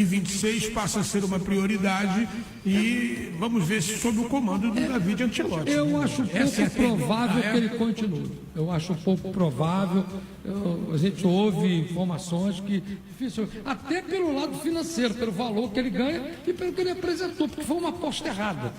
2026 passa a ser uma prioridade e vamos ver se sob o comando do David Ancelotti. Eu acho pouco provável que ele continue. Eu acho pouco provável. A gente ouve informações que difícil, até pelo lado financeiro, pelo valor que ele ganha e pelo que ele apresentou, porque foi uma aposta errada.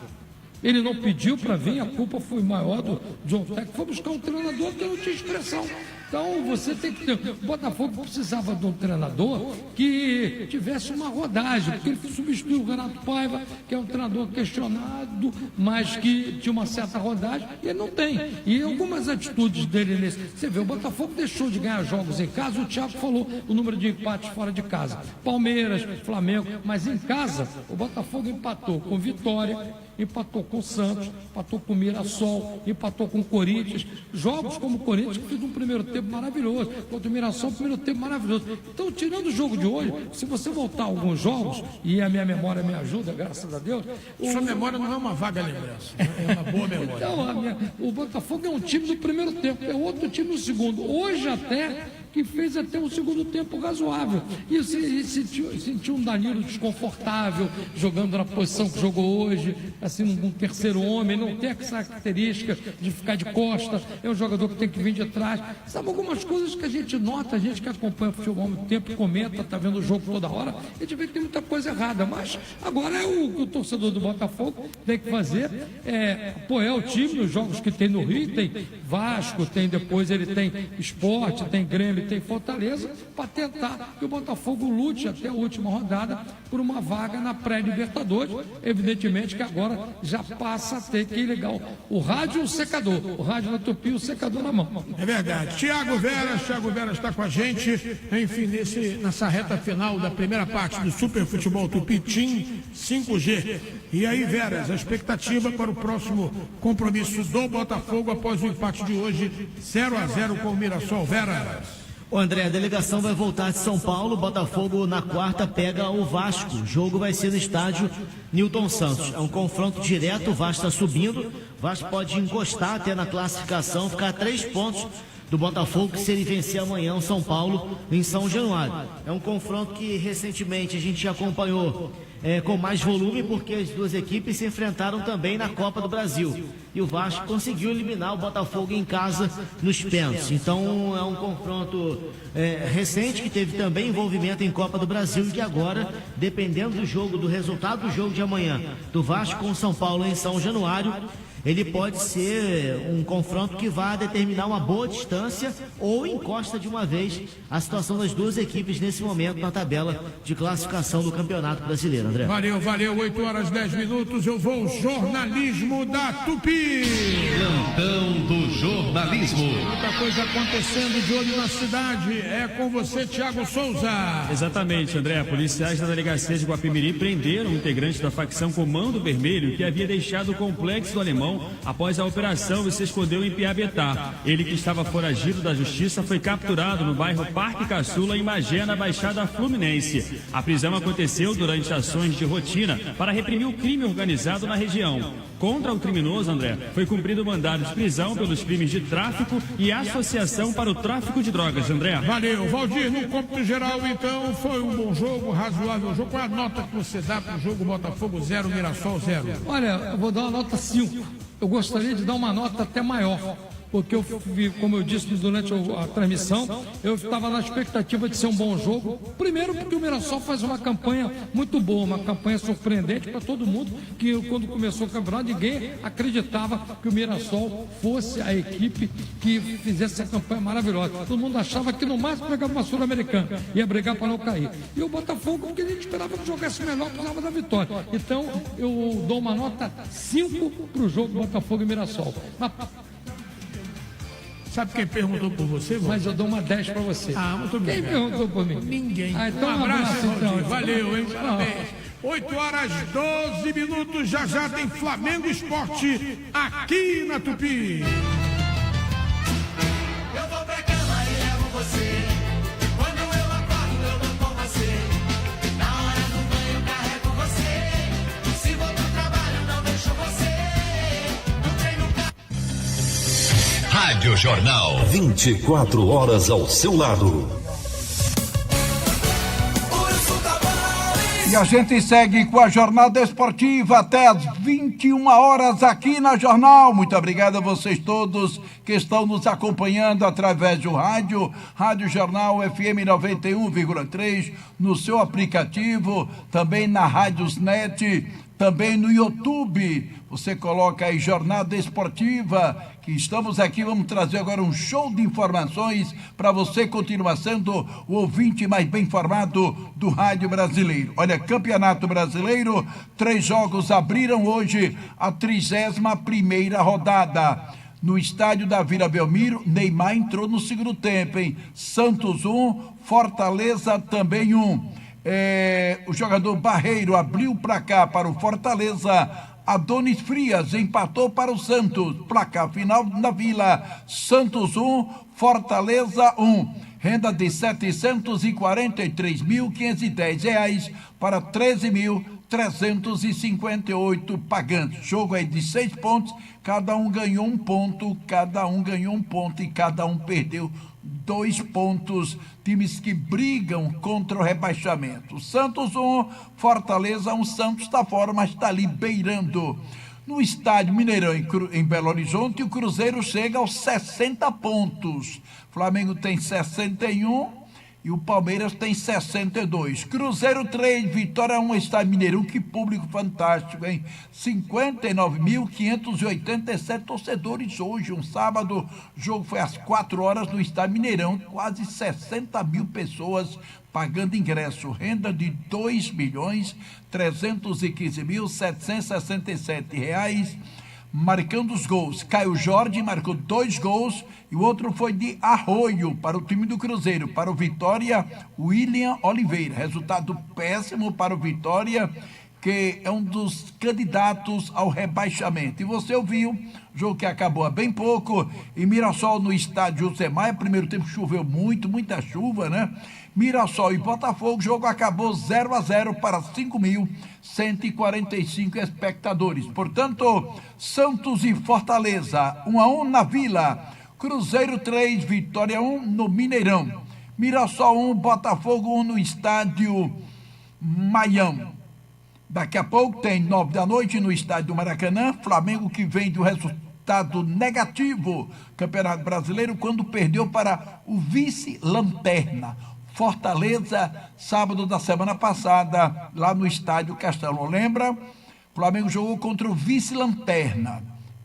Ele não pediu para vir, a culpa foi maior do John Textor, foi buscar um treinador que não tinha expressão. Então você tem que ter. O Botafogo precisava de um treinador que tivesse uma rodagem, porque ele substituiu o Renato Paiva, que é um treinador questionado, mas que tinha uma certa rodagem, e ele não tem. E algumas atitudes dele nesse. Você vê, o Botafogo deixou de ganhar jogos em casa, o Thiago falou o número de empates fora de casa. Palmeiras, Flamengo, mas em casa, o Botafogo empatou com Vitória, empatou com o Santos, empatou com o Mirassol, empatou com o Corinthians. Jogos como o Corinthians, que fez um primeiro tempo maravilhoso, contra o Mirassol, um primeiro tempo maravilhoso. Então, tirando o jogo de hoje, se você voltar a alguns jogos, e a minha memória me ajuda, graças a Deus. Sua memória não é uma vaga lembrança, é uma boa memória. Então, o Botafogo é um time do primeiro tempo, é outro time no segundo. Hoje até que fez até um segundo tempo razoável. E sentiu um Danilo desconfortável, jogando na posição que jogou hoje, assim, um terceiro homem, não tem essa característica de ficar de costa, é um jogador que tem que vir de trás. Sabe, algumas coisas que a gente nota, a gente que acompanha o futebol há muito tempo, comenta, está vendo o jogo toda hora, a gente vê que tem muita coisa errada, mas agora é o que o torcedor do Botafogo tem que fazer, apoiar o time nos jogos que tem no Rio, tem Vasco, tem depois ele tem Sport, tem Grêmio, tem Fortaleza, para tentar que o Botafogo lute até a última rodada por uma vaga na pré-Libertadores. Evidentemente que agora já passa a ter que ligar o rádio e o secador, o rádio na Tupi e o secador na mão. É verdade. Thiago Vera está com a gente, enfim, nessa reta final da primeira parte do Super Futebol Tupi Team 5G. E aí, Veras, a expectativa para o próximo compromisso do Botafogo após o empate de hoje, 0-0 com o Mirassol. Veras. Ô André, a delegação vai voltar de São Paulo, Botafogo na quarta pega o Vasco, o jogo vai ser no estádio Newton Santos, é um confronto direto, o Vasco está subindo, o Vasco pode encostar até na classificação, ficar a 3 pontos do Botafogo, se ele vencer amanhã o São Paulo em São Januário. É um confronto que recentemente a gente acompanhou com mais volume, porque as duas equipes se enfrentaram também na Copa do Brasil. E o Vasco conseguiu eliminar o Botafogo em casa nos pênaltis. Então é um confronto recente, que teve também envolvimento em Copa do Brasil, e que agora, dependendo do jogo, do resultado do jogo de amanhã, do Vasco com o São Paulo em São Januário, ele pode ser um confronto que vai determinar uma boa distância ou encosta de uma vez a situação das duas equipes nesse momento na tabela de classificação do Campeonato Brasileiro, André. Valeu, 8h10, eu vou ao jornalismo da Tupi. Plantão do jornalismo. Muita coisa acontecendo de olho na cidade. É com você, Thiago Souza. Exatamente, André. Policiais da delegacia de Guapimirim prenderam um integrante da facção Comando Vermelho que havia deixado o complexo do Alemão após a operação e se escondeu em Piabetá. Ele, que estava foragido da justiça, foi capturado no bairro Parque Caçula, em Magé, na Baixada Fluminense. A prisão aconteceu durante ações de rotina para reprimir o crime organizado na região. Contra o criminoso, André, foi cumprido mandado de prisão pelos crimes de tráfico e associação para o tráfico de drogas, André. Valeu, Valdir, no cômputo geral, então, foi um bom jogo, razoável jogo. Qual é a nota que você dá para o jogo Botafogo 0, Mirassol 0? Olha, eu vou dar uma nota 5. Eu gostaria de dar uma nota até maior, porque eu vi, como eu disse durante a transmissão, eu estava na expectativa de ser um bom jogo. Primeiro porque o Mirassol faz uma campanha muito boa, uma campanha surpreendente para todo mundo, que quando começou o campeonato ninguém acreditava que o Mirassol fosse a equipe que fizesse essa campanha maravilhosa. Todo mundo achava que no máximo pegava uma Sul-Americana, ia brigar para não cair. E o Botafogo, porque a gente esperava que jogasse melhor, precisava da vitória. Então eu dou uma nota 5 para o jogo Botafogo e Mirassol. Sabe quem perguntou por você, Valdir? Mas eu dou uma 10 para você. Ah, muito bem. Quem perguntou por mim? Ninguém. Então Um abraço, então. Valdir. Valeu, hein? Parabéns. 8h12, já tem Flamengo Esporte aqui na Tupi. Eu vou pra cama e levo você. Quando eu acordo, eu vou com você. Na hora do banho, carrego você. Se vou pro trabalho, não deixo você. No treino, Rádio Jornal. 24 horas ao seu lado. Urso da Bola E a gente segue com a jornada esportiva até às 21 horas aqui na Jornal. Muito obrigado a vocês todos que estão nos acompanhando através do rádio, Rádio Jornal FM 91,3, no seu aplicativo, também na Rádiosnet, também no YouTube. Você coloca aí Jornada Esportiva, que estamos aqui, vamos trazer agora um show de informações para você continuar sendo o ouvinte mais bem informado do rádio brasileiro. Olha, Campeonato Brasileiro, 3 jogos abriram hoje a 31ª rodada. No estádio da Vila Belmiro, Neymar entrou no segundo tempo, hein? Santos 1, Fortaleza também 1. O jogador Barreiro abriu o placar para o Fortaleza. Adonis Frias empatou para o Santos. Placar final na Vila: Santos 1, Fortaleza 1. Renda de R$ 743.510 para 13.358 pagantes. Jogo aí de 6 pontos, cada um ganhou 1 ponto, e cada um perdeu 2 pontos. Times que brigam contra o rebaixamento. Santos 1, Fortaleza 1. Santos está fora, mas está ali beirando. No estádio Mineirão, em Belo Horizonte, o Cruzeiro chega aos 60 pontos. Flamengo tem 61 e o Palmeiras tem 62. Cruzeiro 3, Vitória 1, estádio Mineirão. Que público fantástico, hein? 59.587 torcedores hoje, um sábado. O jogo foi às 4 horas no estádio Mineirão. Quase 60 mil pessoas pagando ingresso. Renda de R$ 2.315.767. Marcando os gols, Caio Jorge marcou 2 gols e o outro foi de Arroio para o time do Cruzeiro. Para o Vitória, William Oliveira. Resultado péssimo para o Vitória, que é um dos candidatos ao rebaixamento. E você ouviu, jogo que acabou há bem pouco, em Mirassol, no estádio José Maia. Primeiro tempo choveu muita chuva, né? Mirassol e Botafogo, jogo acabou 0-0 para 5.145 espectadores. Portanto, Santos e Fortaleza, 1-1 na Vila. Cruzeiro 3, Vitória 1 no Mineirão. Mirassol 1, Botafogo 1 no estádio Maião. Daqui a pouco tem 9 da noite no estádio do Maracanã. Flamengo, que vem do resultado negativo Campeonato Brasileiro, quando perdeu para o vice-lanterna Fortaleza, sábado da semana passada, lá no estádio Castelão. Lembra? Flamengo jogou contra o vice-lanterna,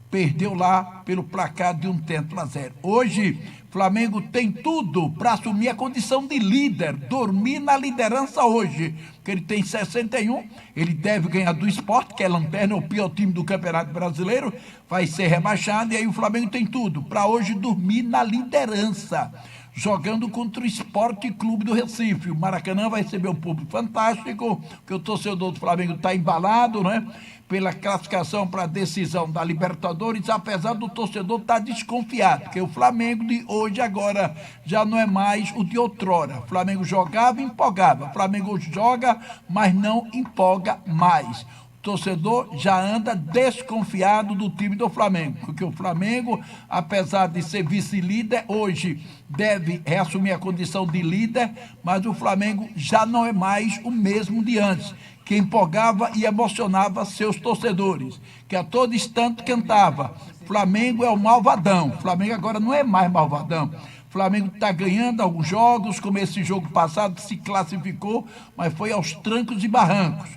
perdeu lá pelo placar de 1-0. Hoje, Flamengo tem tudo para assumir a condição de líder, dormir na liderança hoje, porque ele tem 61, ele deve ganhar do Sport, que é lanterna, é o pior time do Campeonato Brasileiro, vai ser rebaixado, e aí o Flamengo tem tudo para hoje dormir na liderança, jogando contra o Sport Clube do Recife. O Maracanã vai receber um público fantástico, porque o torcedor do Flamengo está embalado, né? Pela classificação para a decisão da Libertadores, apesar do torcedor estar desconfiado, porque o Flamengo de hoje agora já não é mais o de outrora. O Flamengo jogava e empolgava. O Flamengo joga, mas não empolga mais. Torcedor já anda desconfiado do time do Flamengo, porque o Flamengo, apesar de ser vice-líder, hoje deve reassumir a condição de líder, mas o Flamengo já não é mais o mesmo de antes, que empolgava e emocionava seus torcedores, que a todo instante cantava: Flamengo é o malvadão. O Flamengo agora não é mais malvadão. O Flamengo está ganhando alguns jogos, como esse jogo passado, se classificou, mas foi aos trancos e barrancos.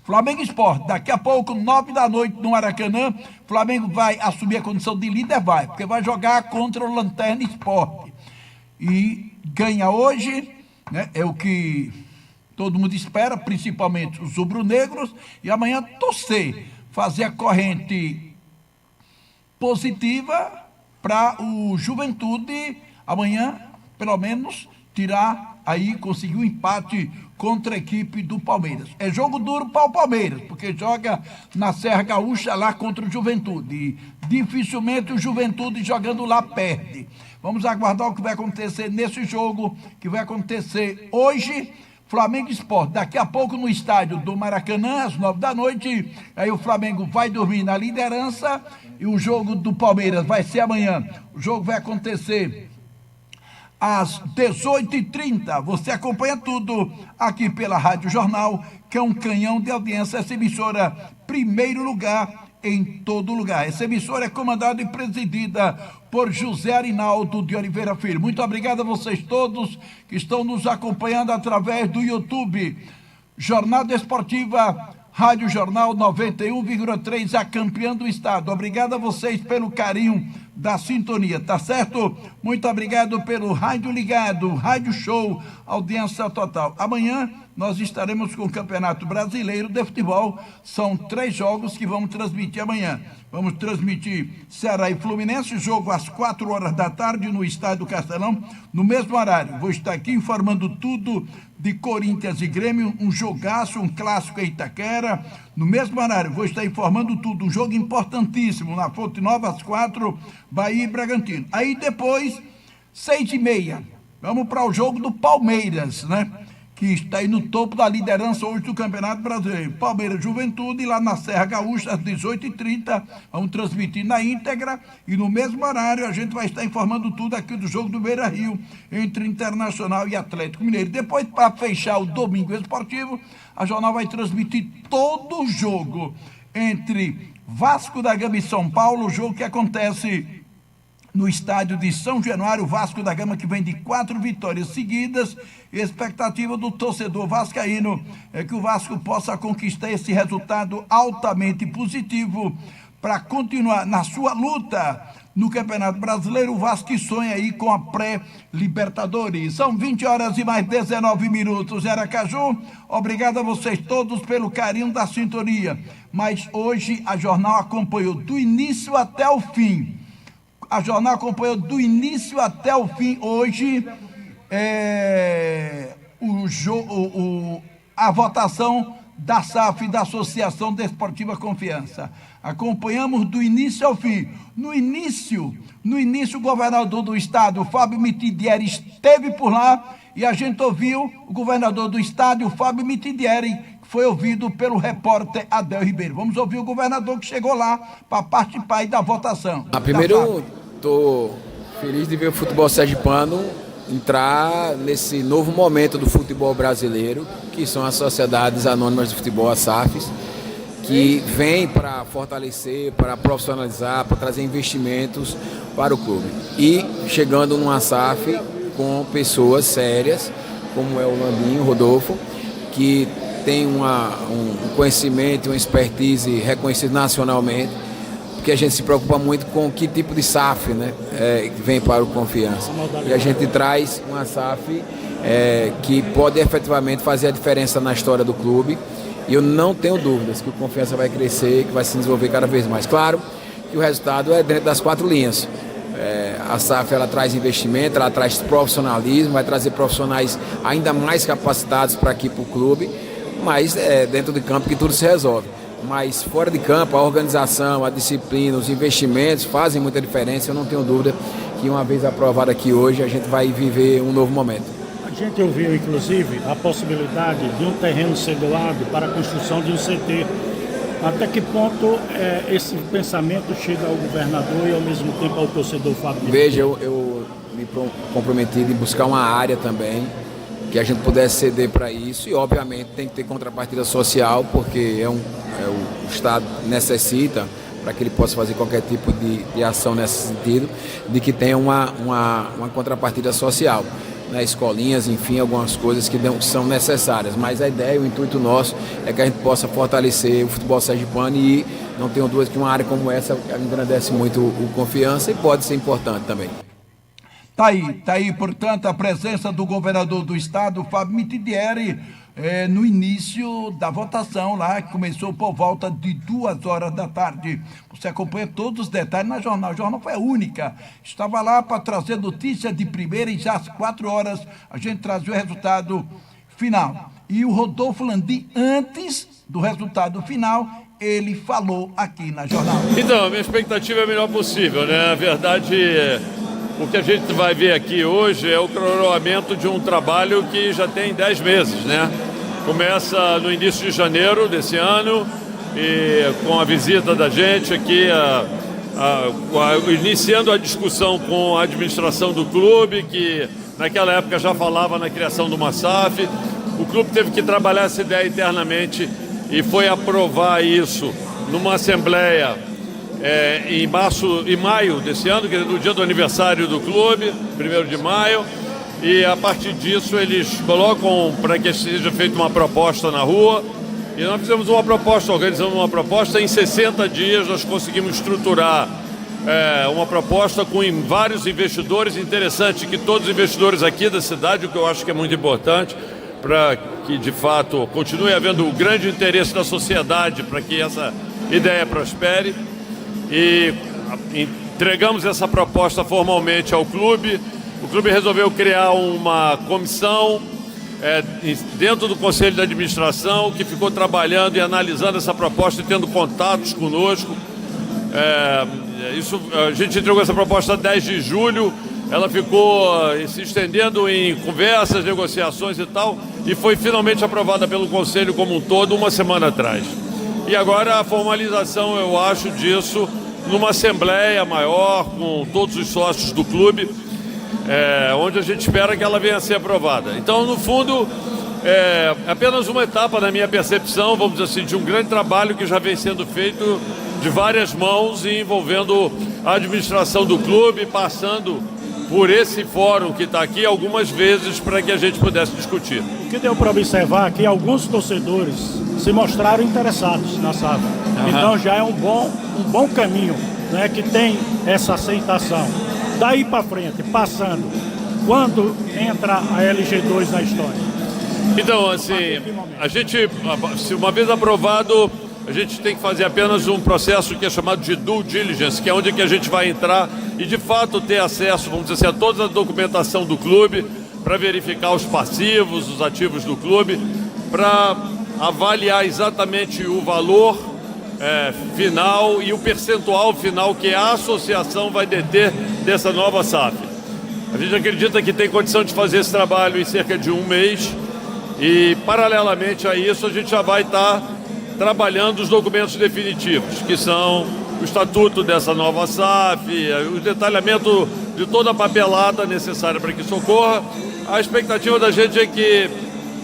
Flamengo Sport, daqui a pouco, 9 da noite no Maracanã, Flamengo vai assumir a condição de líder, porque vai jogar contra o Lanterna Sport. E ganha hoje, né, é o que todo mundo espera, principalmente os rubro-negros, e amanhã torcer, fazer a corrente positiva para o Juventude, amanhã, pelo menos, tirar aí, conseguir um empate contra a equipe do Palmeiras. É jogo duro para o Palmeiras, porque joga na Serra Gaúcha lá contra o Juventude. E dificilmente o Juventude jogando lá perde. Vamos aguardar o que vai acontecer nesse jogo, que vai acontecer hoje. Flamengo Sport, daqui a pouco no estádio do Maracanã, às 9 da noite. Aí o Flamengo vai dormir na liderança e o jogo do Palmeiras vai ser amanhã. O jogo vai acontecer às 18h30. Você acompanha tudo aqui pela Rádio Jornal, que é um canhão de audiência. Essa emissora, primeiro lugar em todo lugar. Essa emissora é comandada e presidida por José Arinaldo de Oliveira Filho. Muito obrigado a vocês todos que estão nos acompanhando através do YouTube. Jornada Esportiva, Rádio Jornal 91,3, a campeã do estado. Obrigado a vocês pelo carinho da sintonia, tá certo? Muito obrigado pelo Rádio Ligado, Rádio Show, audiência total. Amanhã nós estaremos com o Campeonato Brasileiro de Futebol. São 3 jogos que vamos transmitir amanhã. Vamos transmitir Ceará e Fluminense, jogo às 4 horas da tarde no Estádio Castelão, no mesmo horário. Vou estar aqui informando tudo de Corinthians e Grêmio, um jogaço, um clássico em Itaquera. No mesmo horário, vou estar informando tudo, um jogo importantíssimo na Fonte Nova, às 4, Bahia e Bragantino. Aí depois, 6h30, vamos para o jogo do Palmeiras, né? Que está aí no topo da liderança hoje do Campeonato Brasileiro. Palmeiras Juventude, lá na Serra Gaúcha, às 18h30, vamos transmitir na íntegra, e no mesmo horário a gente vai estar informando tudo aqui do jogo do Beira-Rio, entre Internacional e Atlético Mineiro. Depois, para fechar o domingo esportivo, a Jornal vai transmitir todo o jogo entre Vasco da Gama e São Paulo, o jogo que acontece no estádio de São Januário. Vasco da Gama, que vem de 4 vitórias seguidas. Expectativa do torcedor vascaíno é que o Vasco possa conquistar esse resultado altamente positivo para continuar na sua luta no Campeonato Brasileiro. O Vasco que sonha aí com a pré-Libertadores. São 20 horas e mais 19 minutos. Aracaju, obrigado a vocês todos pelo carinho da sintonia. Mas hoje a Jornal acompanhou do início até o fim. A Jornal acompanhou do início até o fim hoje a votação da SAF, da Associação Desportiva Confiança. Acompanhamos do início ao fim. No início, o governador do estado, Fábio Mitidieri, esteve por lá e a gente ouviu o governador do estado, Fábio Mitidieri, que foi ouvido pelo repórter Adel Ribeiro. Vamos ouvir o governador que chegou lá para participar aí da votação. Primeiro, estou feliz de ver o futebol sergipano entrar nesse novo momento do futebol brasileiro, que são as Sociedades Anônimas de Futebol, as SAFs, que vem para fortalecer, para profissionalizar, para trazer investimentos para o clube. E chegando numa SAF com pessoas sérias, como é o Landinho, Rodolfo, que tem um conhecimento, uma expertise reconhecida nacionalmente, porque a gente se preocupa muito com que tipo de SAF, né, que vem para o Confiança. E a gente traz uma SAF que pode efetivamente fazer a diferença na história do clube. E eu não tenho dúvidas que o Confiança vai crescer, que vai se desenvolver cada vez mais. Claro que o resultado é dentro das 4 linhas. A SAF, ela traz investimento, ela traz profissionalismo, vai trazer profissionais ainda mais capacitados para aqui para o clube, mas é dentro de campo que tudo se resolve. Mas fora de campo, a organização, a disciplina, os investimentos fazem muita diferença. Eu não tenho dúvida que uma vez aprovado aqui hoje, a gente vai viver um novo momento. A gente ouviu, inclusive, a possibilidade de um terreno ser doado para a construção de um CT. Até que ponto esse pensamento chega ao governador e ao mesmo tempo ao torcedor Fábio? Veja, eu me comprometi de buscar uma área também que a gente pudesse ceder para isso, e obviamente tem que ter contrapartida social, porque o Estado necessita, para que ele possa fazer qualquer tipo de ação nesse sentido, de que tenha uma contrapartida social, né? Escolinhas, enfim, algumas coisas que são necessárias. Mas a ideia, o intuito nosso é que a gente possa fortalecer o futebol sergipano, e não tenho dúvidas que uma área como essa engrandece muito o Confiança e pode ser importante também. Tá aí, portanto, a presença do governador do estado, Fábio Mitidieri, no início da votação lá, que começou por volta de 2 horas da tarde. Você acompanha todos os detalhes na Jornal. A Jornal foi a única. Estava lá para trazer notícia de primeira, e já às 4 horas a gente trazia o resultado final. E o Rodolfo Landim, antes do resultado final, ele falou aqui na Jornal. Então, a minha expectativa é a melhor possível, né? Na verdade, o que a gente vai ver aqui hoje é o coroamento de um trabalho que já tem 10 meses, né? Começa no início de janeiro desse ano, e com a visita da gente aqui, iniciando a discussão com a administração do clube, que naquela época já falava na criação de uma SAF. O clube teve que trabalhar essa ideia internamente e foi aprovar isso numa assembleia em maio desse ano, que é no dia do aniversário do clube, 1º de maio, e a partir disso eles colocam para que seja feita uma proposta na rua, e nós fizemos uma proposta, organizamos uma proposta, em 60 dias nós conseguimos estruturar uma proposta com vários investidores. Interessante que todos os investidores aqui da cidade, o que eu acho que é muito importante, para que de fato continue havendo o grande interesse da sociedade para que essa ideia prospere, e entregamos essa proposta formalmente ao clube. O clube resolveu criar uma comissão dentro do Conselho de Administração, que ficou trabalhando e analisando essa proposta e tendo contatos conosco. A gente entregou essa proposta 10 de julho, ela ficou se estendendo em conversas, negociações e tal, e foi finalmente aprovada pelo Conselho como um todo uma semana atrás. E agora a formalização, eu acho, disso numa assembleia maior, com todos os sócios do clube, onde a gente espera que ela venha a ser aprovada. Então, no fundo, é apenas uma etapa, na minha percepção, vamos dizer assim, de um grande trabalho que já vem sendo feito de várias mãos e envolvendo a administração do clube, passando por esse fórum que está aqui algumas vezes para que a gente pudesse discutir. O que deu para observar é que alguns torcedores se mostraram interessados na SAF. Então já é um bom caminho, né, que tem essa aceitação. Daí para frente, passando, quando entra a LG2 na história? Então, assim, a gente, se uma vez aprovado, a gente tem que fazer apenas um processo que é chamado de due diligence, que é onde que a gente vai entrar e de fato ter acesso, vamos dizer assim, a toda a documentação do clube, para verificar os passivos, os ativos do clube, para avaliar exatamente o valor final e o percentual final que a associação vai deter dessa nova SAF. A gente acredita que tem condição de fazer esse trabalho em cerca de um mês e, paralelamente a isso, a gente já vai estar trabalhando os documentos definitivos, que são o estatuto dessa nova SAF, o detalhamento de toda a papelada necessária para que isso ocorra. A expectativa da gente é que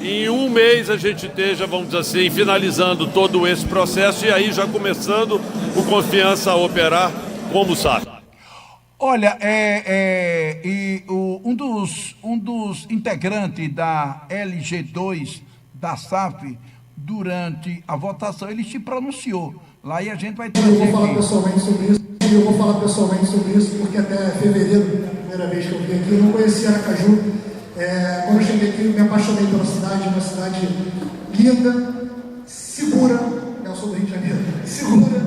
em um mês a gente esteja, vamos dizer assim, finalizando todo esse processo e aí já começando o Confiança a operar como SAF. Olha, um dos integrantes da LG2 da SAF, durante a votação, ele se pronunciou lá e a gente vai trazer. Eu vou falar pessoalmente sobre isso, porque até fevereiro, a primeira vez que eu vim aqui, eu não conhecia Aracaju. Quando eu cheguei aqui, eu me apaixonei pela cidade, uma cidade linda, segura, eu sou do Rio de Janeiro, segura,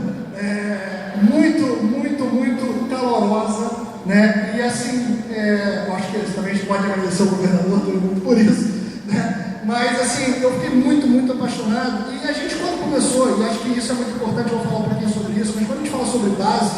muito calorosa, né? E assim, eu acho que eles também podem agradecer ao governador por isso, né? Mas assim, eu fiquei muito apaixonado. E a gente, quando começou, e acho que isso é muito importante, eu vou falar um pouquinho sobre isso, mas quando a gente fala sobre base,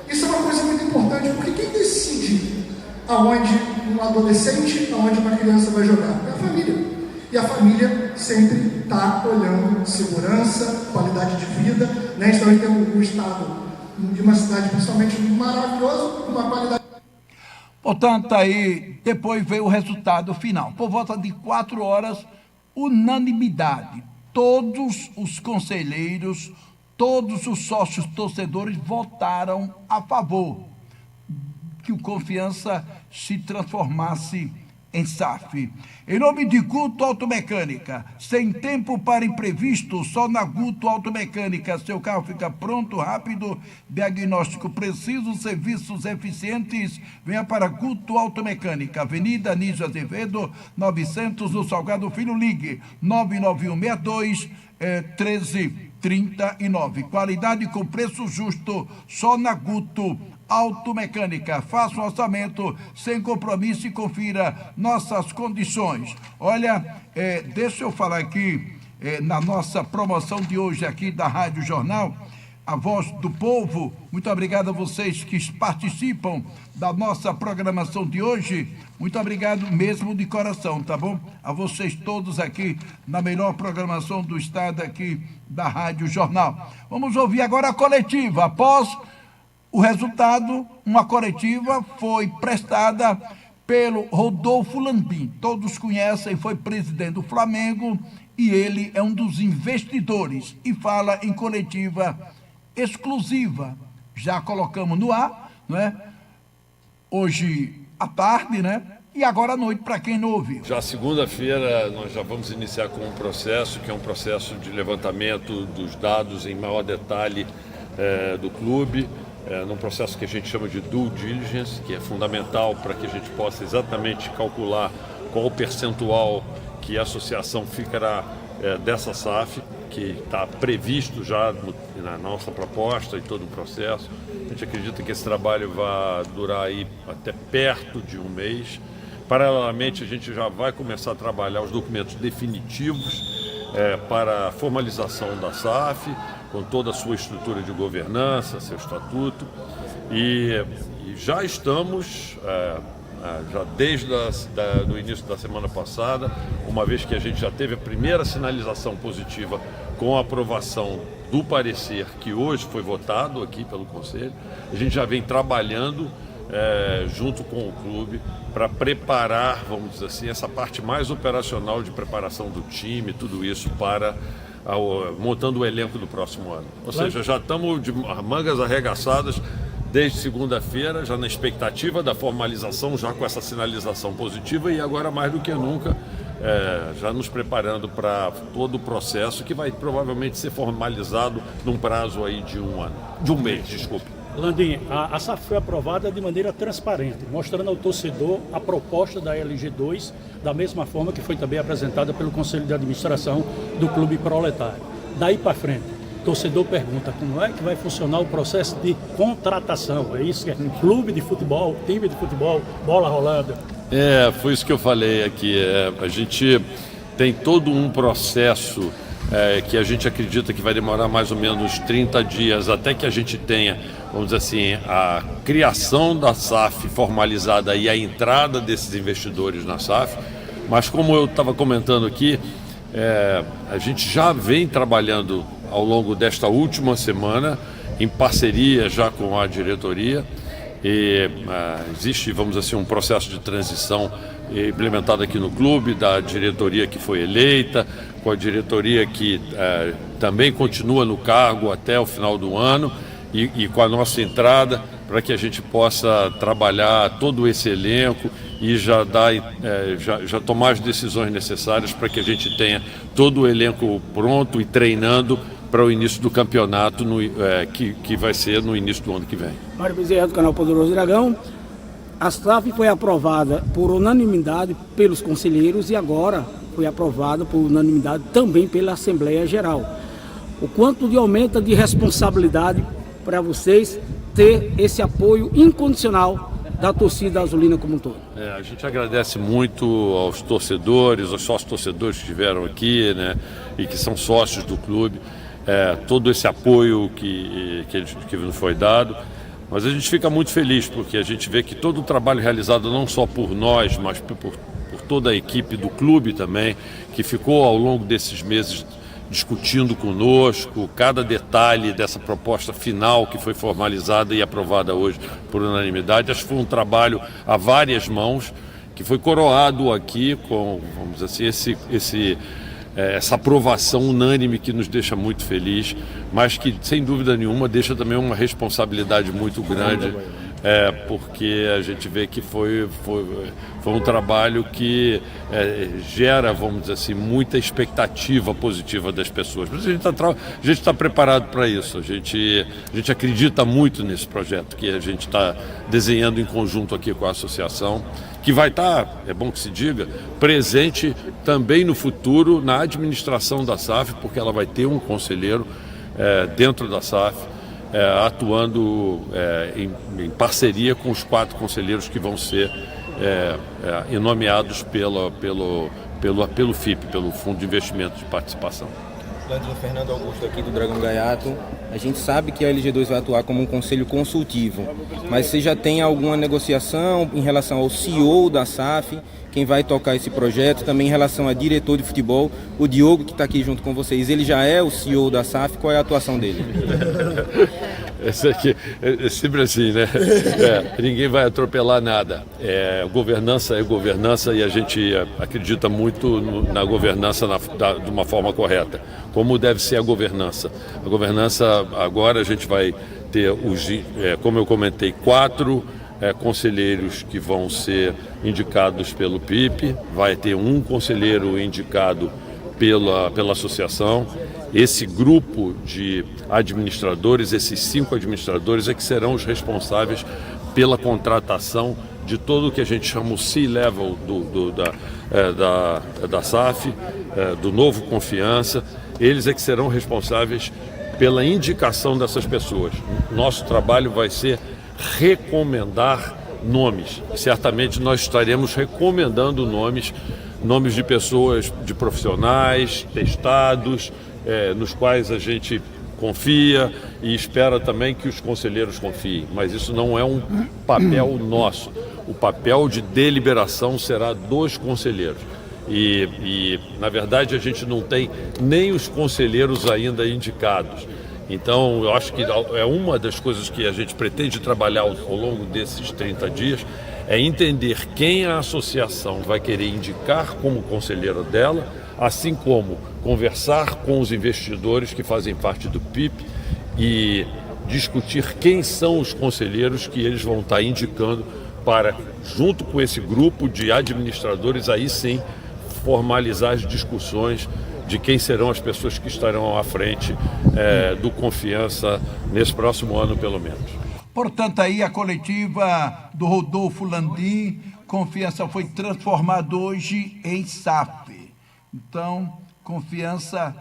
isso é uma coisa muito importante, porque quem decide aonde um adolescente, aonde uma criança vai jogar? É a família. E a família sempre está olhando segurança, qualidade de vida, né? Então a gente tem um estado de uma cidade principalmente maravilhosa, com uma qualidade. Portanto, aí depois veio o resultado final. Por volta de 4 horas, unanimidade. Todos os conselheiros, todos os sócios torcedores votaram a favor que o Confiança se transformasse em SAF. Em nome de Guto Automecânica, sem tempo para imprevisto, só na Guto Automecânica. Seu carro fica pronto, rápido, diagnóstico preciso, serviços eficientes. Venha para Guto Automecânica, Avenida Anísio Azevedo, 900, no Salgado Filho. Ligue 99162-1339. Qualidade com preço justo, só na Guto Automecânica. Faça um orçamento sem compromisso e confira nossas condições. Olha, deixa eu falar aqui na nossa promoção de hoje aqui da Rádio Jornal, a Voz do Povo. Muito obrigado a vocês que participam da nossa programação de hoje. Muito obrigado mesmo de coração, tá bom? A vocês todos aqui na melhor programação do estado aqui da Rádio Jornal. Vamos ouvir agora a coletiva. Após o resultado, uma coletiva foi prestada pelo Rodolfo Landim. Todos conhecem, foi presidente do Flamengo e ele é um dos investidores e fala em coletiva exclusiva. Já colocamos no ar, não é? Hoje à tarde, né? E agora à noite, para quem não ouviu. Já segunda-feira nós já vamos iniciar com um processo, que é um processo de levantamento dos dados em maior detalhe do clube, num processo que a gente chama de due diligence, que é fundamental para que a gente possa exatamente calcular qual o percentual que a associação ficará dessa SAF, que está previsto já na nossa proposta e todo o processo. A gente acredita que esse trabalho vai durar aí até perto de um mês. Paralelamente, a gente já vai começar a trabalhar os documentos definitivos para a formalização da SAF, com toda a sua estrutura de governança, seu estatuto. E já estamos, já desde o início da semana passada, uma vez que a gente já teve a primeira sinalização positiva com a aprovação do parecer que hoje foi votado aqui pelo Conselho, a gente já vem trabalhando junto com o clube para preparar, vamos dizer assim, essa parte mais operacional de preparação do time, tudo isso para montando o elenco do próximo ano. Ou seja, já estamos de mangas arregaçadas desde segunda-feira, já na expectativa da formalização, já com essa sinalização positiva e agora mais do que nunca, já nos preparando para todo o processo que vai provavelmente ser formalizado num prazo aí de um mês, desculpe. Landim, a SAF foi aprovada de maneira transparente, mostrando ao torcedor a proposta da LG2, da mesma forma que foi também apresentada pelo Conselho de Administração do Clube Proletário. Daí para frente, o torcedor pergunta como é que vai funcionar o processo de contratação. É isso que é clube de futebol, time de futebol, bola rolando. Foi isso que eu falei aqui. A gente tem todo um processo que a gente acredita que vai demorar mais ou menos 30 dias até que a gente tenha, vamos dizer assim, a criação da SAF formalizada e a entrada desses investidores na SAF. Mas como eu estava comentando aqui, a gente já vem trabalhando ao longo desta última semana em parceria já com a diretoria e existe, vamos dizer assim, um processo de transição implementado aqui no clube, da diretoria que foi eleita, com a diretoria que também continua no cargo até o final do ano e com a nossa entrada para que a gente possa trabalhar todo esse elenco e já tomar as decisões necessárias para que a gente tenha todo o elenco pronto e treinando para o início do campeonato que vai ser no início do ano que vem. Mário Bezerra, do canal Poderoso Dragão. A SAF foi aprovada por unanimidade pelos conselheiros e agora foi aprovada por unanimidade também pela Assembleia Geral. O quanto de aumento de responsabilidade para vocês ter esse apoio incondicional da torcida azulina como um todo. A gente agradece muito aos torcedores, aos sócios torcedores que estiveram aqui, né, e que são sócios do clube, todo esse apoio que nos foi dado. Mas a gente fica muito feliz porque a gente vê que todo o trabalho realizado não só por nós, mas por toda a equipe do clube também, que ficou ao longo desses meses discutindo conosco cada detalhe dessa proposta final que foi formalizada e aprovada hoje por unanimidade. Acho que foi um trabalho a várias mãos, que foi coroado aqui com, vamos dizer assim, essa aprovação unânime que nos deixa muito feliz, mas que, sem dúvida nenhuma, deixa também uma responsabilidade muito grande, porque a gente vê que foi um trabalho que gera, vamos dizer assim, muita expectativa positiva das pessoas. Mas a gente está preparado para isso, a gente acredita muito nesse projeto que a gente está desenhando em conjunto aqui com a associação, que vai estar, é bom que se diga, presente também no futuro na administração da SAF, porque ela vai ter um conselheiro dentro da SAF, atuando em parceria com os 4 conselheiros que vão ser nomeados pelo FIP, pelo Fundo de Investimento de Participação. Landim, Fernando Augusto aqui do Dragão Gaiato. A gente sabe que a LG2 vai atuar como um conselho consultivo, mas você já tem alguma negociação em relação ao CEO da SAF, quem vai tocar esse projeto, também em relação a diretor de futebol, o Diogo que está aqui junto com vocês, ele já é o CEO da SAF, qual é a atuação dele? Esse aqui é sempre assim, né? Ninguém vai atropelar nada. Governança é governança e a gente acredita muito na governança de uma forma correta. Como deve ser a governança? A governança, agora a gente vai ter, como eu comentei, 4 conselheiros que vão ser indicados pelo PIP, vai ter um conselheiro indicado pela associação. Esse grupo de administradores, esses 5 administradores é que serão os responsáveis pela contratação de todo o que a gente chama o C-Level da SAF, do novo Confiança. Eles é que serão responsáveis pela indicação dessas pessoas. Nosso trabalho vai ser recomendar nomes. Certamente nós estaremos recomendando nomes de pessoas, de profissionais, testados, nos quais a gente confia e espera também que os conselheiros confiem. Mas isso não é um papel nosso. O papel de deliberação será dos conselheiros. E na verdade, a gente não tem nem os conselheiros ainda indicados. Então, eu acho que é uma das coisas que a gente pretende trabalhar ao longo desses 30 dias, é entender quem a associação vai querer indicar como conselheiro dela, assim como conversar com os investidores que fazem parte do PIP e discutir quem são os conselheiros que eles vão estar indicando para, junto com esse grupo de administradores, aí sim, formalizar as discussões de quem serão as pessoas que estarão à frente do Confiança nesse próximo ano, pelo menos. Portanto, aí a coletiva do Rodolfo Landim, Confiança foi transformado hoje em SAF. Então, Confiança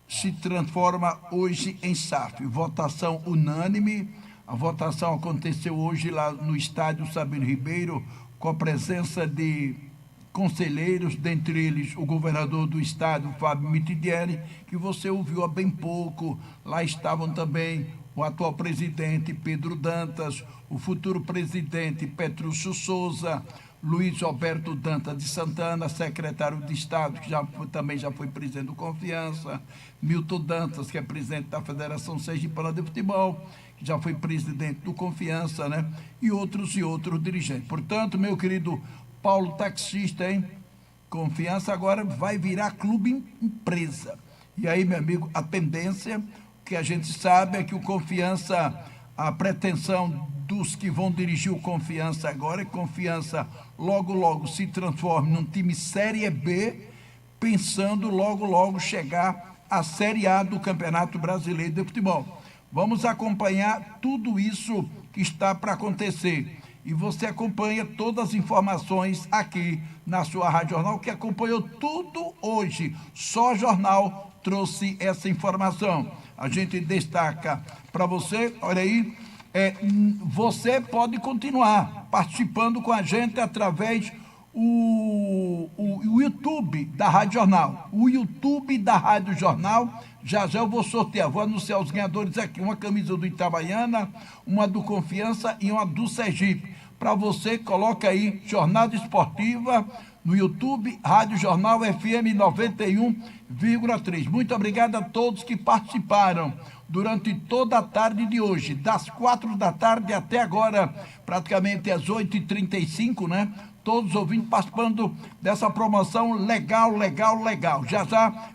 se transforma hoje em SAF. Votação unânime. A votação aconteceu hoje lá no estádio Sabino Ribeiro, com a presença de conselheiros, dentre eles o governador do estado, Fábio Mitidieri, que você ouviu há bem pouco. Lá estavam também o atual presidente Pedro Dantas, o futuro presidente Petrúcio Souza, Luiz Roberto Dantas de Santana, secretário de Estado, que também já foi presidente do Confiança, Milton Dantas, que é presidente da Federação Sergipana de Futebol, que já foi presidente do Confiança, né? E outros dirigentes. Portanto, meu querido Paulo taxista, hein? Confiança agora vai virar clube empresa. E aí, meu amigo, a tendência, que a gente sabe é que o Confiança, a pretensão dos que vão dirigir o Confiança agora é que Confiança logo se transforme num time Série B, pensando logo chegar à Série A do Campeonato Brasileiro de Futebol. Vamos acompanhar tudo isso que está para acontecer. E você acompanha todas as informações aqui na sua Rádio Jornal, que acompanhou tudo hoje. Só Jornal trouxe essa informação. A gente destaca para você, olha aí, você pode continuar participando com a gente através o YouTube da Rádio Jornal. O YouTube da Rádio Jornal, já eu vou sortear, vou anunciar os ganhadores aqui, uma camisa do Itabaiana, uma do Confiança e uma do Sergipe. Para você, coloca aí Jornada Esportiva no YouTube, Rádio Jornal FM 91,3. Muito obrigado a todos que participaram durante toda a tarde de hoje, das 4 da tarde até agora, praticamente às 8h35, né? Todos os ouvintes participando dessa promoção legal. Já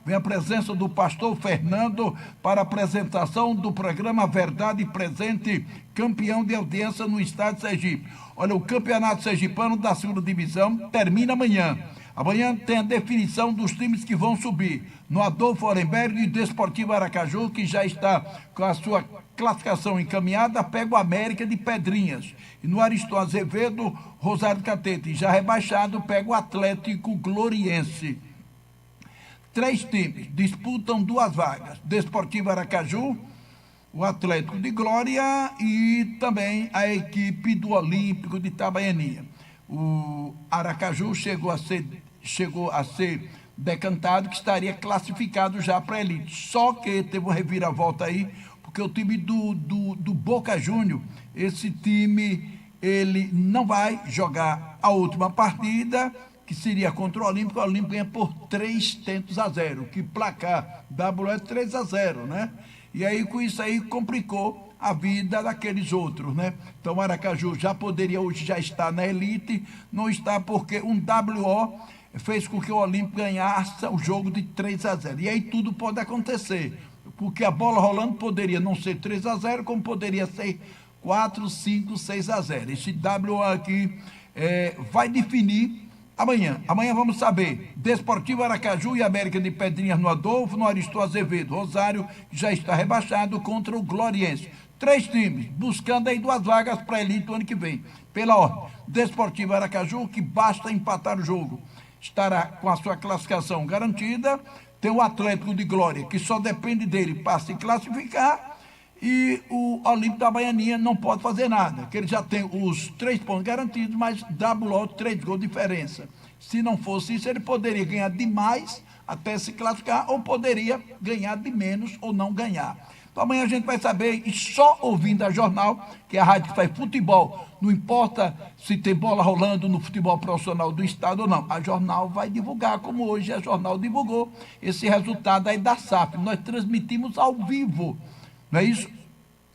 vem a presença do pastor Fernando para a apresentação do programa Verdade Presente, campeão de audiência no estado de Sergipe. Olha, o campeonato sergipano da segunda divisão termina amanhã. Amanhã tem a definição dos times que vão subir. No Adolfo Orenberg e Desportivo Aracaju, que já está com a sua classificação encaminhada, pega o América de Pedrinhas. E no Ariston Azevedo, Rosário Catete, já rebaixado, pega o Atlético Gloriense. 3 times disputam 2 vagas. Desportivo Aracaju, o Atlético de Glória e também a equipe do Olímpico de Itabaianinha. O Aracaju chegou a ser decantado que estaria classificado já para a elite. Só que teve uma reviravolta aí, porque o time do Boca Júnior, esse time, ele não vai jogar a última partida, que seria contra o Olímpico. O Olímpico ganha por 3-0, que placar WS 3-0, né? E aí, com isso aí, complicou a vida daqueles outros, né? Então, Aracaju já poderia hoje já estar na elite, não está porque um WO fez com que o Olímpico ganhasse o jogo de 3-0. E aí tudo pode acontecer, porque a bola rolando poderia não ser 3-0, como poderia ser 4, 5, 6-0. Esse WO aqui vai definir amanhã. Amanhã vamos saber. Desportivo Aracaju e América de Pedrinhas no Adolfo, no Aristóteles Azevedo. Rosário já está rebaixado contra o Gloriense. 3 times buscando aí 2 vagas para a elite do ano que vem. Pela ordem, Desportivo Aracaju, que basta empatar o jogo, estará com a sua classificação garantida. Tem o Atlético de Glória, que só depende dele para se classificar. E o Olímpico da Baianinha não pode fazer nada, que ele já tem os 3 pontos garantidos, mas WO 3 gols de diferença. Se não fosse isso, ele poderia ganhar demais até se classificar, ou poderia ganhar de menos ou não ganhar. Então amanhã a gente vai saber, e só ouvindo a Jornal, que é a rádio que faz futebol, não importa se tem bola rolando no futebol profissional do estado ou não, a Jornal vai divulgar, como hoje a Jornal divulgou esse resultado aí da SAF. Nós transmitimos ao vivo, não é isso?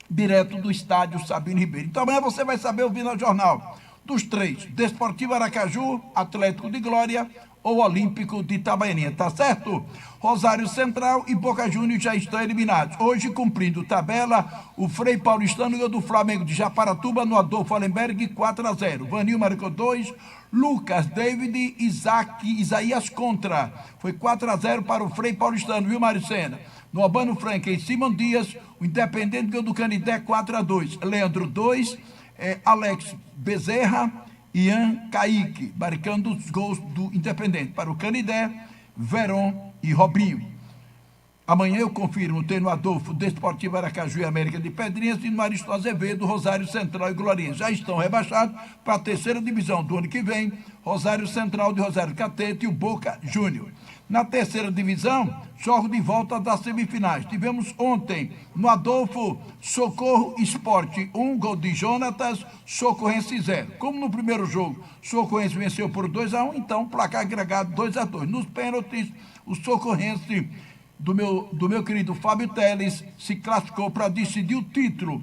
Direto do estádio Sabino Ribeiro. Então amanhã você vai saber ouvindo a Jornal dos 3, Desportivo Aracaju, Atlético de Glória ou Olímpico de Itabaianinha, tá certo? Rosário Central e Boca Juniors já estão eliminados. Hoje, cumprindo tabela, o Frei Paulistano ganhou do Flamengo de Japaratuba no Adolfo Allenberg 4-0. Vanil marcou 2, Lucas, David, Isaías contra. Foi 4-0 para o Frei Paulistano, viu, Maricena? No Albano Franca, em Simão Dias, o Independente ganhou do Canidé 4-2. Leandro 2, Alex Bezerra, Ian Kaique, marcando os gols do Independente. Para o Canidé, Veron e Robinho. Amanhã eu confirmo, tem no Adolfo, Desportivo Aracaju e América de Pedrinhas, e no Aristóteles Azevedo, Rosário Central e Gloriense. Já estão rebaixados para a 3ª divisão do ano que vem, Rosário Central de Rosário Catete e o Boca Júnior. Na 3ª divisão, jogo de volta das semifinais. Tivemos ontem, no Adolfo, Socorro Esporte, 1 gol de Jonatas, Socorrense 0. Como no primeiro jogo, Socorrense venceu por 2-1, então placar agregado 2-2. Nos pênaltis, o Socorrense do meu querido Fábio Teles se classificou para decidir o título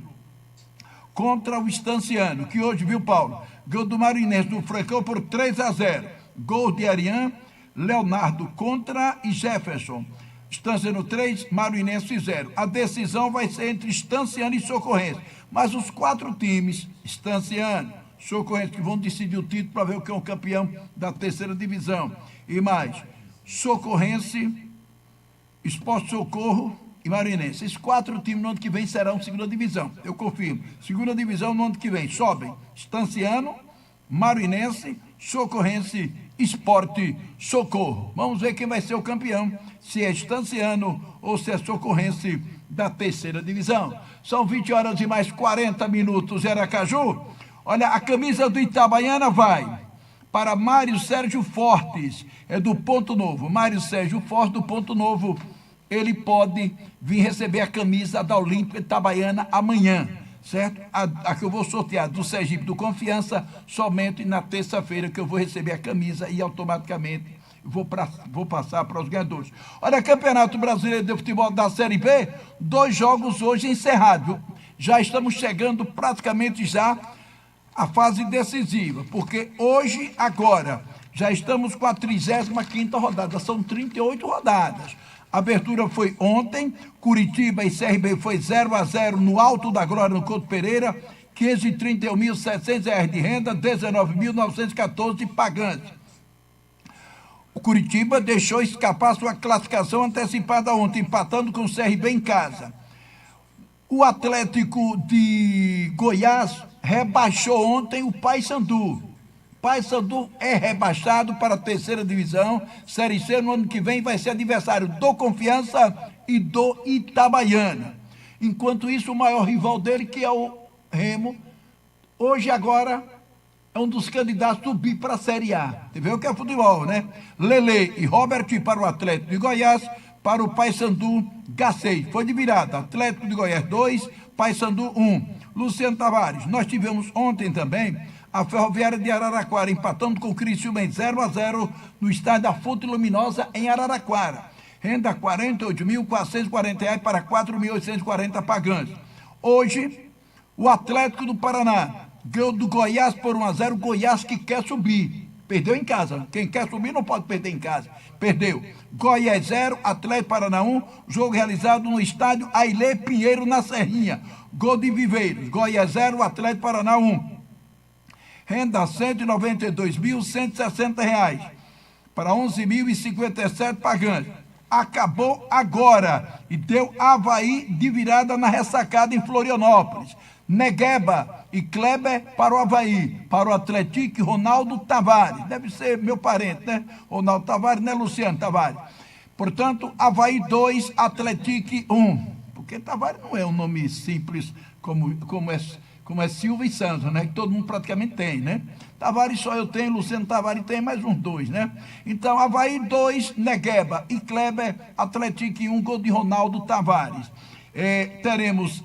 contra o Estanciano, que hoje, viu, Paulo? Gol do Marinense do Francão por 3-0. Gol de Ariane, Leonardo contra e Jefferson. Estanciano 3, Marinense 0. A decisão vai ser entre Estanciano e Socorrense. Mas os 4 times, Estanciano, Socorrense, que vão decidir o título para ver o que é o campeão da 3ª divisão. E mais, Socorrense, Esporte Socorro e Marinense. Esses 4 times no ano que vem serão 2ª divisão. Eu confirmo. 2ª divisão no ano que vem sobem Estanciano, Marinense, Socorrense, Esporte Socorro. Vamos ver quem vai ser o campeão, se é Estanciano ou se é Socorrense da 3ª divisão. São 20 horas e mais 40 minutos em Aracaju. Olha, a camisa do Itabaiana vai para Mário Sérgio Fortes, é do Ponto Novo. Mário Sérgio Fortes, do Ponto Novo, ele pode vir receber a camisa da Olímpica Itabaiana amanhã, certo? A que eu vou sortear do Sergipe do Confiança, somente na terça-feira que eu vou receber a camisa e automaticamente vou passar para os ganhadores. Olha, Campeonato Brasileiro de Futebol da Série B, 2 jogos hoje encerrados, viu? Já estamos chegando praticamente já à fase decisiva, porque hoje, agora, já estamos com a 35ª rodada, são 38 rodadas. A abertura foi ontem, Curitiba e CRB foi 0-0 no Alto da Glória, no Couto Pereira, R$ 531.700 de renda, 19.914 de pagante. O Curitiba deixou escapar sua classificação antecipada ontem, empatando com o CRB em casa. O Atlético de Goiás rebaixou ontem o Paysandu. Paysandu é rebaixado para a 3ª divisão, Série C, no ano que vem vai ser adversário do Confiança e do Itabaiana. Enquanto isso, o maior rival dele, que é o Remo, hoje agora é um dos candidatos a subir para a Série A. Você vê o que é futebol, né? Lele e Robert para o Atlético de Goiás, para o Paysandu G6. Foi de virada, Atlético de Goiás 2, Paysandu 1. Luciano Tavares, nós tivemos ontem também a Ferroviária de Araraquara, empatando com o Criciúma em 0-0 no estádio da Fonte Luminosa, em Araraquara. renda R$ 48.440 para 4.840 pagantes. Hoje, o Atlético do Paraná ganhou do Goiás por 1-0, Goiás que quer subir. Perdeu em casa. Quem quer subir não pode perder em casa. Perdeu. Goiás 0, Atlético Paraná 1. Jogo realizado no estádio Ailê Pinheiro, na Serrinha. Gol de Viveiros. Goiás 0, Atlético Paraná 1. Renda R$ 192.160 para 11.057 pagantes. Acabou agora e deu Avaí de virada na ressacada em Florianópolis. Negueba e Kleber para o Avaí, para o Atlético, Ronaldo Tavares, deve ser meu parente, né? Ronaldo Tavares, né? Luciano Tavares. Portanto, Avaí 2, Atlético 1. Porque Tavares não é um nome simples como é Silva e Santos, né? Que todo mundo praticamente tem, né? Tavares só eu tenho, Luciano Tavares tem mais uns 2, né? Então, Avaí 2, Negueba e Kleber, Atlético 1, gol de Ronaldo Tavares. Teremos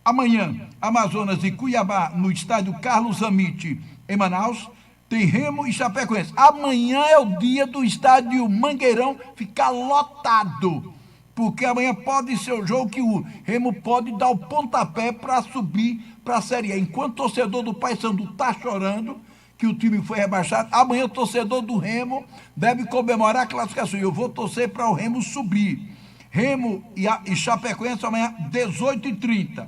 amanhã, Amazonas e Cuiabá, no estádio Carlos Amite, em Manaus. Tem Remo e Chapecoense. Amanhã é o dia do estádio Mangueirão ficar lotado. Porque amanhã pode ser o jogo que o Remo pode dar o pontapé para subir para a Série A. Enquanto o torcedor do Paysandu está chorando que o time foi rebaixado, amanhã o torcedor do Remo deve comemorar a classificação. Eu vou torcer para o Remo subir. Remo e Chapecoense amanhã, 18h30.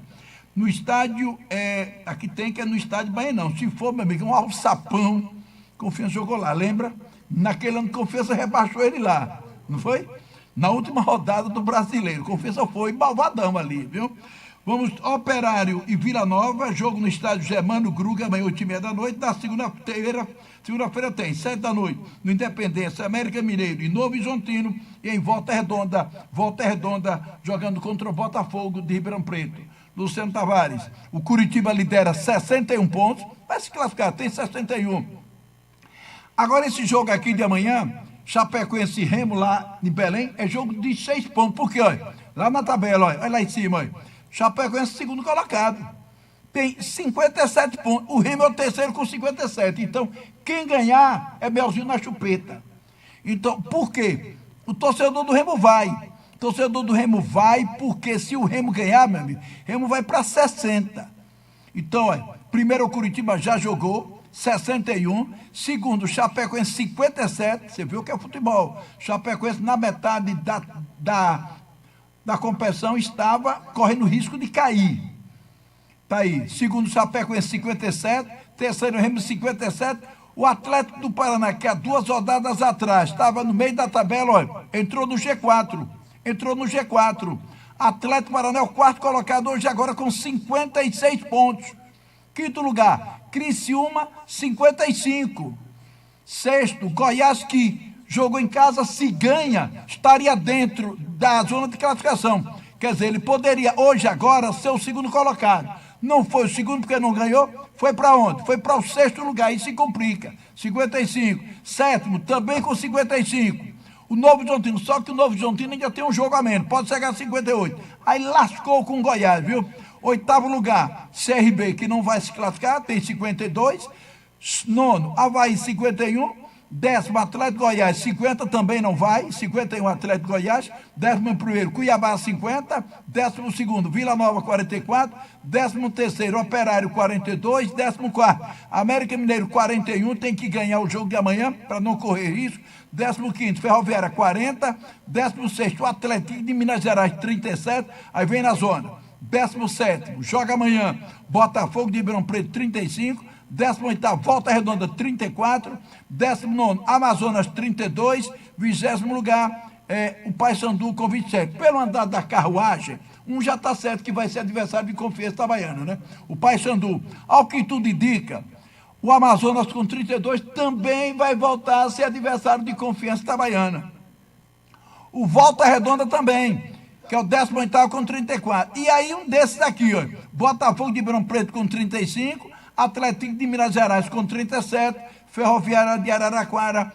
No estádio, aqui tem que é no estádio Baenão. Se for, meu amigo, um alçapão, Confiança jogou lá, lembra? Naquele ano, Confiança rebaixou ele lá, não foi? Na última rodada do Brasileiro, Confiança foi malvadão ali, viu? Vamos, Operário e Vila Nova, jogo no estádio Germano Gruga, amanhã 8h30 da noite. Segunda-feira tem, 7 da noite, no Independência, América Mineiro e Novo Horizontino, e em Volta Redonda, jogando contra o Botafogo de Ribeirão Preto. Luciano Tavares, o Curitiba lidera 61 pontos, vai se classificar, tem 61. Agora esse jogo aqui de amanhã, Chapecoense e Remo lá em Belém, é jogo de 6 pontos, porque olha, lá na tabela, olha lá em cima, olha, Chapecoense segundo colocado, tem 57 pontos, o Remo é o terceiro com 57, então quem ganhar é melzinho na chupeta. Então, por quê? O torcedor do Remo vai. O torcedor do Remo vai porque se o Remo ganhar, meu amigo, Remo vai para 60. Então, olha, primeiro o Curitiba já jogou, 61. Segundo, o Chapecoense, 57. Você viu que é futebol. Chapecoense, na metade da competição, estava correndo risco de cair. Está aí. Segundo, Chapecoense, 57. Terceiro, Remo, 57. O Atlético do Paraná, que há 2 rodadas atrás estava no meio da tabela, olha, entrou no G4. Atlético Paraná é o 4º colocado hoje, agora com 56 pontos. Quinto lugar, Criciúma, 55. Sexto, Goiás, que jogou em casa, se ganha, estaria dentro da zona de classificação. Quer dizer, ele poderia hoje, agora, ser o 2º colocado. Não foi o 2º porque não ganhou, foi para onde? Foi para o 6º lugar, aí se complica. 55. Sétimo, também com 55. O Novo Horizontino, só que o Novo Horizontino ainda tem um jogo a menos, pode chegar a 58. Aí lascou com o Goiás, viu? 8º lugar, CRB, que não vai se classificar, tem 52. 9º, Avaí, 51. 10º, Atlético Goiás, 50, também não vai, 51 Atlético Goiás. 11º, Cuiabá, 50. 12º, Vila Nova, 44. 13º, Operário, 42. 14º, América Mineiro, 41, tem que ganhar o jogo de amanhã para não correr risco. 15º, Ferroviária, 40. 16º, Atlético de Minas Gerais, 37. Aí vem na zona. 17º, joga amanhã, Botafogo de Ribeirão Preto, 35. 18º, Volta Redonda, 34. 19º, Amazonas, 32. 20º lugar, o Paysandu com 27. Pelo andar da carruagem, já está certo que vai ser adversário de Confiança Itabaiana, né? O Paysandu, ao que tudo indica, o Amazonas com 32 também vai voltar a ser adversário de Confiança Itabaiana. O Volta Redonda também, que é o 18º com 34. E aí um desses aqui, ó, Botafogo de Ribeirão Preto com 35, Atlético de Minas Gerais com 37, Ferroviária de Araraquara,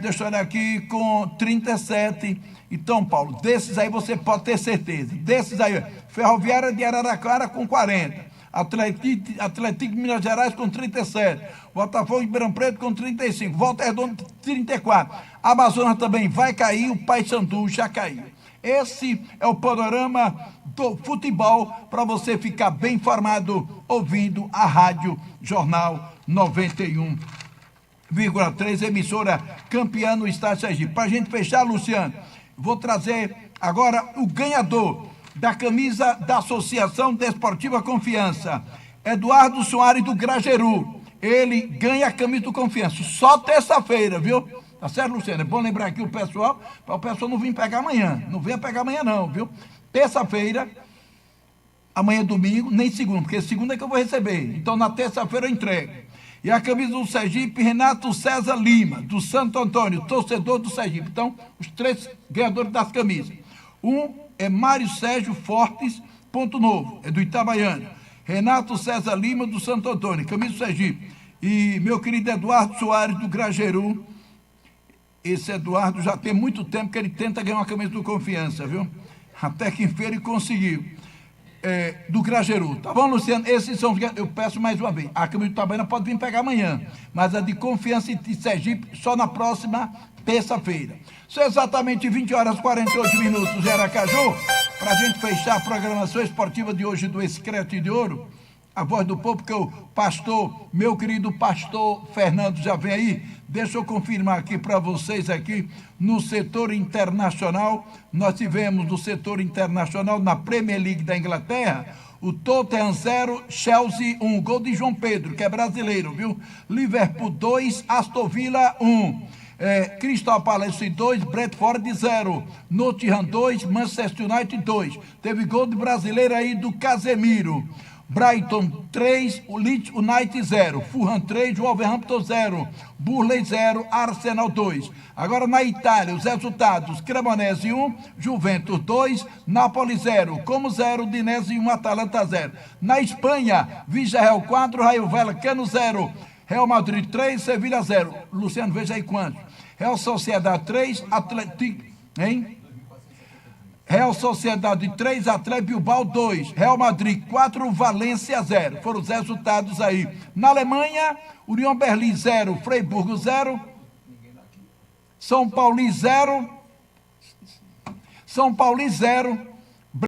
deixa eu olhar aqui, com 37. Então, Paulo, desses aí você pode ter certeza. Desses aí, ó, Ferroviária de Araraquara com 40, Atlético de Minas Gerais com 37, Botafogo de Ribeirão Preto com 35, Volta Redonda 34, Amazonas também vai cair, o Paysandu já caiu. Esse é o panorama do futebol para você ficar bem informado ouvindo a Rádio Jornal 91,3, emissora campeã no estado de Sergipe. Para a gente fechar, Luciano, vou trazer agora o ganhador da camisa da Associação Desportiva Confiança, Eduardo Soares do Grajeru. Ele ganha a camisa do Confiança só terça-feira, viu? Tá certo, Luciano? É bom lembrar aqui o pessoal, para o pessoal não vir pegar amanhã. Não venha pegar amanhã não, viu? Terça-feira, amanhã é domingo, nem segunda, porque segunda é que eu vou receber. Então, na terça-feira eu entrego. E a camisa do Sergipe, Renato César Lima, do Santo Antônio, torcedor do Sergipe. Então, os 3 ganhadores das camisas. Um é Mário Sérgio Fortes, Ponto Novo, é do Itabaiana. Renato César Lima, do Santo Antônio, camisa do Sergipe. E meu querido Eduardo Soares, do Grajeru. Esse Eduardo já tem muito tempo que ele tenta ganhar uma camisa do Confiança, viu? Até que enfim ele conseguiu. Do Grajeru. Tá bom, Luciano? Esses são os... Eu peço mais uma vez. A camisa do Itabaiana pode vir pegar amanhã, mas a de Confiança e de Sergipe só na próxima terça-feira. São exatamente 20 horas e 48 minutos em Aracaju. Para a gente fechar a programação esportiva de hoje do Escrete de Ouro, a voz do povo, porque o pastor, meu querido pastor Fernando já vem aí. Deixa eu confirmar aqui para vocês aqui, no setor internacional, nós tivemos no setor internacional, na Premier League da Inglaterra, o Tottenham 0, Chelsea 1, gol de João Pedro, que é brasileiro, viu? Liverpool 2, Aston Villa 1. Crystal Palace 2, Brentford 0, Nottingham 2, Manchester United 2. Teve gol de brasileiro aí do Casemiro. Brighton 3, o Leeds United 0, Fulham 3, Wolverhampton 0, Burnley 0, Arsenal 2. Agora na Itália, os resultados: Cremonese 1, Juventus 2, Napoli 0, Como 0, Udinese 1, Atalanta 0. Na Espanha, Villarreal 4, Rayo Vallecano 0, Real Madrid 3, Sevilha 0. Luciano, veja aí quantos. Real Sociedade 3, Atlético, hein? Real Sociedade 3, Atlético Bilbao 2, Real Madrid 4, Valência 0. Foram os resultados aí. Na Alemanha, União Berlim 0, Freiburgo 0, São Paulo 0,